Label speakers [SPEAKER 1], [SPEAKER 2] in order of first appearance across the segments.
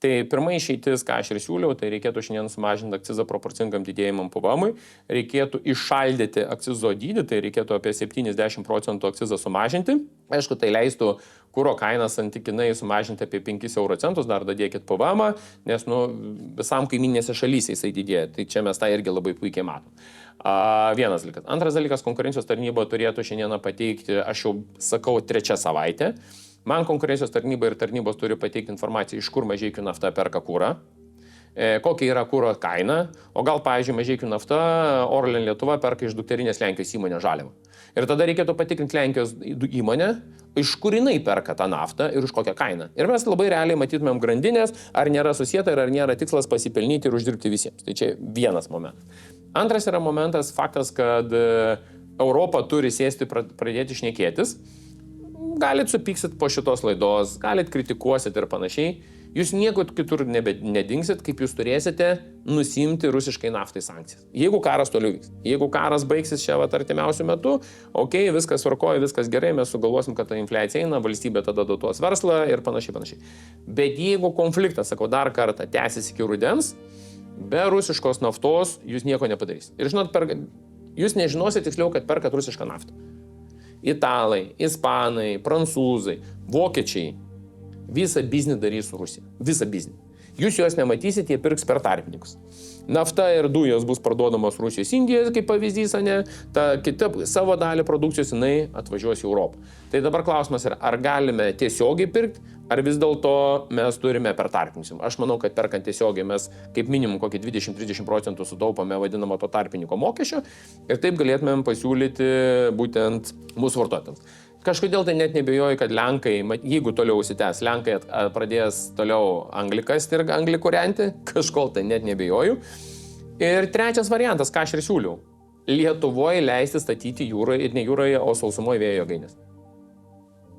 [SPEAKER 1] Tai pirma išeitis, ką aš ir siūliau, tai reikėtų šiandien sumažinti akcizą proporcingam didėjimam PVM-ui, reikėtų iššaldyti akcizo dydį, tai reikėtų apie 70% akcizą sumažinti. Aišku, tai leistų kuro kainą santykinai sumažinti apie 5 euro centus, dar dadėkit PVM, nes visam kaiminėse šalyse jisai didėja, tai čia mes tą irgi labai puikiai matom. Vienas dalykas. Antras dalykas, konkurencijos tarnyba turėtų šiandieną pateikti, aš jau sakau, 3 savaitę. Man konkurencijos tarnyba ir tarnybos turi pateikti informaciją, iš kur Mažeikių nafta perka kurą, kokia yra kuro kaina, o gal, pavyzdžiui, Mažeikių nafta Orlen Lietuva perka iš dukterinės Lenkijos įmonės žaliavą. Ir tada reikėtų patikrinti Lenkijos įmonę, iš kur jinai perka tą naftą ir už kokią kainą. Ir mes labai realiai matytumėm grandinės, ar nėra susieta ir ar nėra tikslas pasipelnyti ir uždirbti visiems. Tai čia vienas momentas. Antras yra momentas, faktas, kad Europa turi sėsti, pradėti šnekėtis. Galit supyksit po šitos laidos, galit kritikuosit ir panašiai. Jūs nieko kitur nedingsit, kaip jūs turėsite nusimti rusiškai naftai sankcijas. Jeigu karas toliau vyks, jeigu karas baigsis čia artimiausiu metu, okei, viskas tvarkoja, viskas gerai, mes sugalvosim, kad ta infliacija eina, valstybė tada dotuos verslą ir panašiai. Bet jeigu konfliktas, sakau dar kartą, tęsis iki rudens, be rusiškos naftos jūs nieko nepadarysit. Ir žinot, jūs nežinosit tiksliau, kad perkat rusišką naftą. Italai, ispanai, prancūzai, vokiečiai visą biznį darys su Rusija. Visą biznį. Jūs juos nematysit, jie pirks per tarpininkus. Nafta ir dujos bus parduodamos Rusijos Indijos, kaip pavyzdys, ta kita savo dalį produkcijos jinai atvažiuos į Europą. Tai dabar klausimas yra, ar galime tiesiogiai pirkti, ar vis dėlto mes turime per tarpininkus. Aš manau, kad perkant tiesiogiai mes kaip minimum kokį 20-30% sutaupome vadinamo to tarpininko mokesčio ir taip galėtumėm pasiūlyti būtent mūsų vartotojams. Kažkodėl tai net nebejoju, kad Lenkai, jeigu toliau užsitęs, Lenkai pradės toliau anglį kasti ir anglį kūrenti, kažkol tai net nebejoju. Ir trečias variantas, ką aš ir siūliau, Lietuvoje leisti statyti jūroje ir ne jūroje, o sausumoje vėjo jėgainės.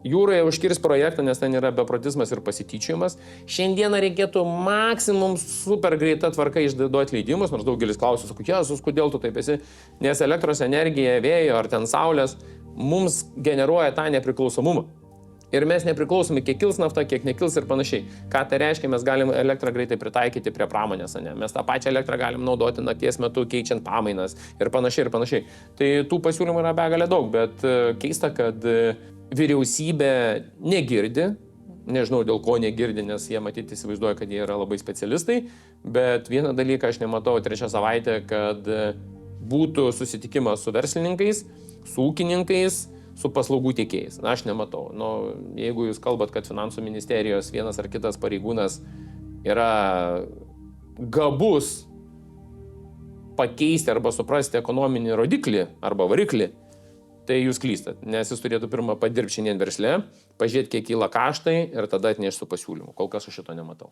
[SPEAKER 1] Jūroje užkirs projektą, nes ten yra beprotizmas ir pasityčiojimas. Šiandieną reikėtų maksimum super greita tvarka išduoti leidimus, nors daugelis klausia, sako, Jėzus, kodėl tu taip esi, nes elektros energija, vėjo ar ten saulės mums generuoja tą nepriklausomumą. Ir mes nepriklausomi, kiek kils nafta, kiek nekils ir panašiai. Ką tai reiškia, mes galim elektrą greitai pritaikyti prie pramonės, ne? Mes tą pačią elektrą galim naudoti nakties metu, keičiant pamainas ir panašiai. Tai tų pasiūlymų yra begalė daug, bet keista, kad vyriausybė negirdi, nežinau dėl ko negirdi, nes jie matyti įsivaizduoja, kad jie yra labai specialistai, bet vieną dalyką aš nematau 3 savaitę, kad būtų susitikimas su verslininkais, su ūkininkais, su paslaugų tiekėjais. Na, aš nematau. Jeigu jūs kalbat, kad finansų ministerijos vienas ar kitas pareigūnas yra gabus pakeisti arba suprasti ekonominį rodiklį arba variklį, tai jūs klystat, nes jis turėtų pirmą padirbti šiandien versle, pažiūrėti, kiek kyla kaštai ir tada atnešti su pasiūlymu. Kol kas aš šito nematau.